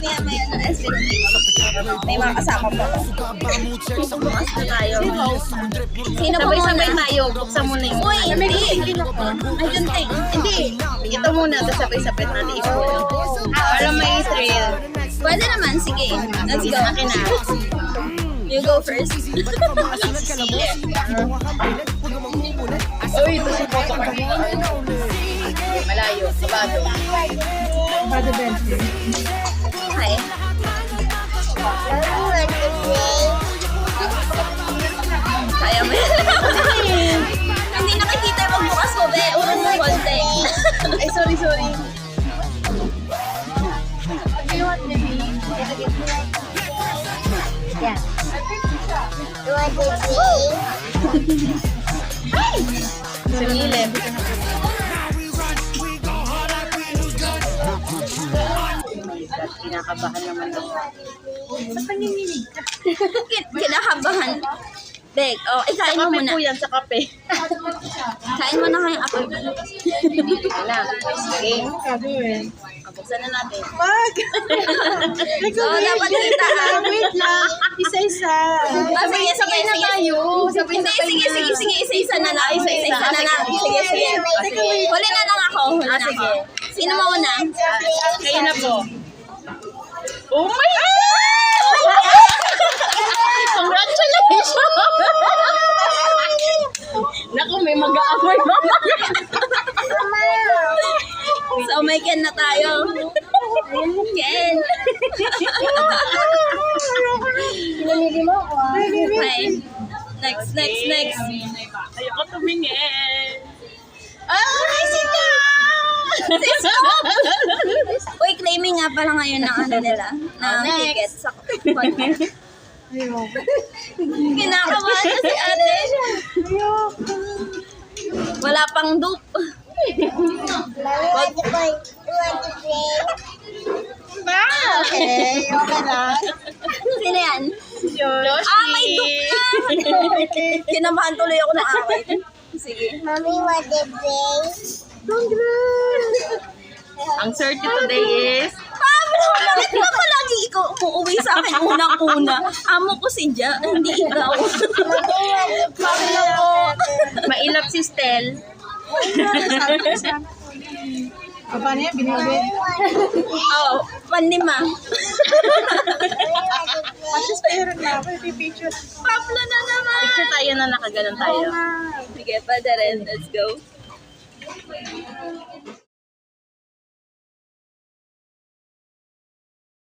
may SB may mga kasama po. Bukas na tayo. Sino po muna? Sabay tayo. Buksan mo na yung... Uy, hindi. Ayun, hindi. Ito muna. Tapos sabay-sabay natin i-pull. Para may thrill. Pwede naman. Sige. Let's go. Akin na. You go first. Uy, ito si Papa ka. Malayo. Kabado. Kabado Benji. Hi. Kaya mo yan. Hindi nakikita yung magbukas ko, be. Urong mo konti. Ay, sorry. You want maybe? Yeah. You want maybe? Sumilip. Kinakabahan naman ako. Kinakabahan. Beg, oh, ikain mo muna. Po yan sa kape. Kain mo na kayong ako. Wala. Sige. Buksan na natin. Wag! So, dapat kita. Wait lang. Isa-isa. Sige. Sige. Isa-isa na lang. Isa-isa na lang. Sige. Huli na lang ako. Sige. Sino mauna? Kayo na po. Oh my God! Congratulations! Naku, may mag-aamoy mama. So, may Ken na tayo. Ken. Pinamili mo ako. Hi. Next. Ayoko tumingin. Ay, sila! Uy, claiming nga pala ngayon ng ano nila, ng ticket sa kinakabahan na si ate. Wala pang dupe. Want to play? Okay lang. Sino yan? Yoshi. Ah, may dupe na! Kinabahan tuloy ako ng away. Sige. Mommy, want to play? Ang swerte today is... Pablo! Bakit ba palagi ikaw umuwi sa akin unang-una? Amo ko si Ja, hindi ikaw. Pablo po. Mailap si Stel. Paano yan? Binibig? Oh, pandima. Just mayroon na ako. Picture. Pablo na naman. Picture tayo na nakaganon tayo. Sige, pwede rin. Let's go.